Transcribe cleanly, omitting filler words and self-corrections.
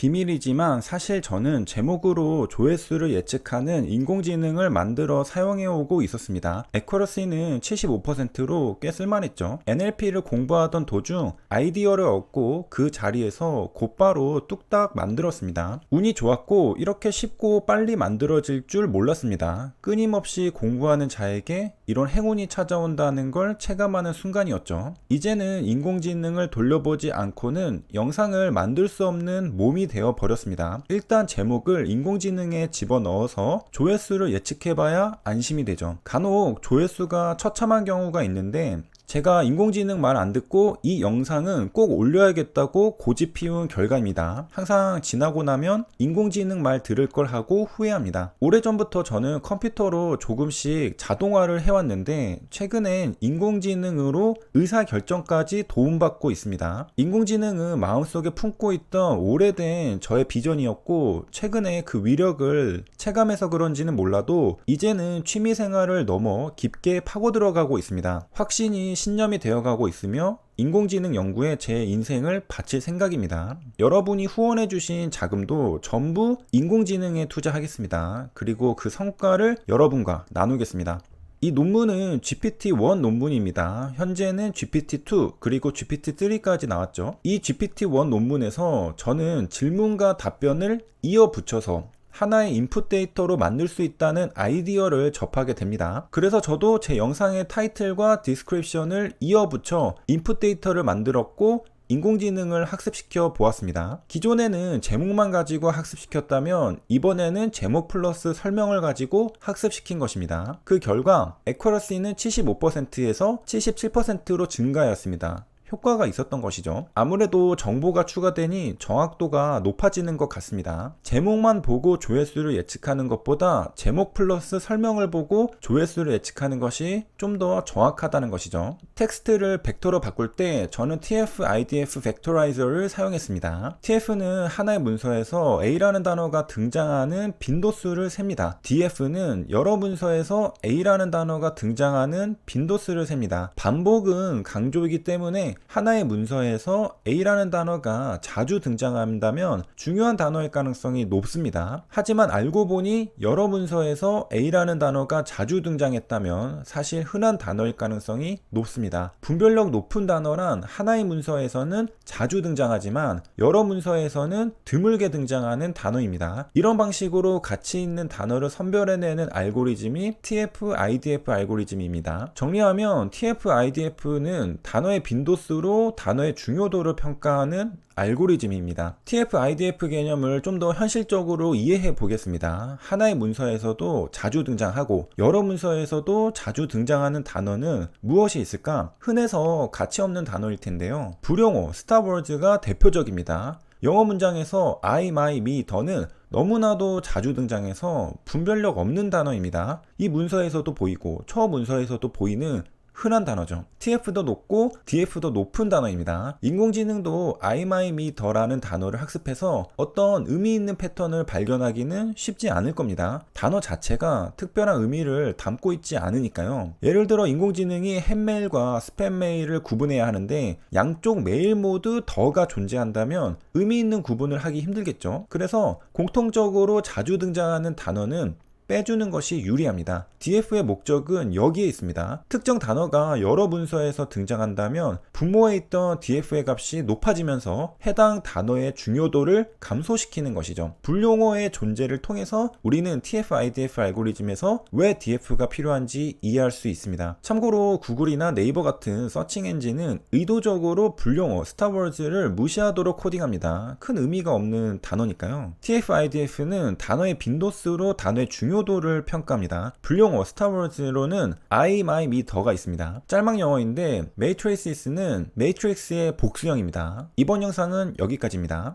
비밀이지만 사실 저는 제목으로 조회수를 예측하는 인공지능을 만들어 사용해오고 있었습니다. 애큐러시는 75%로 꽤 쓸만했죠. NLP를 공부하던 도중 아이디어를 얻고 그 자리에서 곧바로 뚝딱 만들었습니다. 운이 좋았고 이렇게 쉽고 빨리 만들어질 줄 몰랐습니다. 끊임없이 공부하는 자에게 이런 행운이 찾아온다는 걸 체감하는 순간이었죠. 이제는 인공지능을 돌려보지 않고는 영상을 만들 수 없는 몸이 되어 버렸습니다. 일단 제목을 인공지능에 집어넣어서 조회수를 예측해봐야 안심이 되죠. 간혹 조회수가 처참한 경우가 있는데 제가 인공지능 말 안 듣고 이 영상은 꼭 올려야겠다고 고집 피운 결과입니다. 항상 지나고 나면 인공지능 말 들을 걸 하고 후회합니다. 오래전부터 저는 컴퓨터로 조금씩 자동화를 해왔는데 최근엔 인공지능으로 의사결정까지 도움받고 있습니다. 인공지능은 마음속에 품고 있던 오래된 저의 비전이었고 최근에 그 위력을 체감해서 그런지는 몰라도 이제는 취미생활을 넘어 깊게 파고 들어가고 있습니다. 확신이 신념이 되어가고 있으며 인공지능 연구에 제 인생을 바칠 생각입니다. 여러분이 후원해주신 자금도 전부 인공지능에 투자하겠습니다. 그리고 그 성과를 여러분과 나누겠습니다. 이 논문은 GPT-1 논문입니다. 현재는 GPT-2 그리고 GPT-3까지 나왔죠. 이 GPT-1 논문에서 저는 질문과 답변을 이어 붙여서 하나의 인풋 데이터로 만들 수 있다는 아이디어를 접하게 됩니다. 그래서 저도 제 영상의 타이틀과 디스크립션을 이어 붙여 인풋 데이터를 만들었고 인공지능을 학습시켜 보았습니다. 기존에는 제목만 가지고 학습시켰다면 이번에는 제목 플러스 설명을 가지고 학습시킨 것입니다. 그 결과 애큐러시는 75%에서 77%로 증가하였습니다. 효과가 있었던 것이죠. 아무래도 정보가 추가되니 정확도가 높아지는 것 같습니다. 제목만 보고 조회수를 예측하는 것보다 제목 플러스 설명을 보고 조회수를 예측하는 것이 좀 더 정확하다는 것이죠. 텍스트를 벡터로 바꿀 때 저는 TF-IDF 벡터라이저를 사용했습니다. TF는 하나의 문서에서 A라는 단어가 등장하는 빈도수를 셉니다. DF는 여러 문서에서 A라는 단어가 등장하는 빈도수를 셉니다. 반복은 강조이기 때문에 하나의 문서에서 A라는 단어가 자주 등장한다면 중요한 단어일 가능성이 높습니다. 하지만 알고 보니 여러 문서에서 A라는 단어가 자주 등장했다면 사실 흔한 단어일 가능성이 높습니다. 분별력 높은 단어란 하나의 문서에서는 자주 등장하지만 여러 문서에서는 드물게 등장하는 단어입니다. 이런 방식으로 가치 있는 단어를 선별해내는 알고리즘이 TF-IDF 알고리즘입니다. 정리하면 TF-IDF는 단어의 빈도수 로 단어의 중요도를 평가하는 알고리즘입니다. TF-IDF 개념을 좀 더 현실적으로 이해해 보겠습니다. 하나의 문서에서도 자주 등장하고 여러 문서에서도 자주 등장하는 단어는 무엇이 있을까? 흔해서 가치 없는 단어일 텐데요. 불용어, 스타워즈가 대표적입니다. 영어 문장에서 I, my, me, 더는 너무나도 자주 등장해서 분별력 없는 단어입니다. 이 문서에서도 보이고 저 문서에서도 보이는 흔한 단어죠. TF도 높고 DF도 높은 단어입니다. 인공지능도 I, my, me, 더라는 단어를 학습해서 어떤 의미 있는 패턴을 발견하기는 쉽지 않을 겁니다. 단어 자체가 특별한 의미를 담고 있지 않으니까요. 예를 들어 인공지능이 햇메일과 스팸 메일을 구분해야 하는데 양쪽 메일 모두 더가 존재한다면 의미 있는 구분을 하기 힘들겠죠. 그래서 공통적으로 자주 등장하는 단어는 빼주는 것이 유리합니다. DF의 목적은 여기에 있습니다. 특정 단어가 여러 문서에서 등장한다면 분모에 있던 DF의 값이 높아지면서 해당 단어의 중요도를 감소시키는 것이죠. 불용어의 존재를 통해서 우리는 TF-IDF 알고리즘에서 왜 DF가 필요한지 이해할 수 있습니다. 참고로 구글이나 네이버 같은 서칭 엔진은 의도적으로 불용어, 스타워즈를 무시하도록 코딩합니다. 큰 의미가 없는 단어니까요. TF-IDF는 단어의 빈도수로 단어의 중요도를 평가합니다. 불용어 스타워즈로는 I, my, me, 더가 있습니다. 짤막 영어인데 메이트리스는 매트릭스의 복수형입니다. 이번 영상은 여기까지입니다.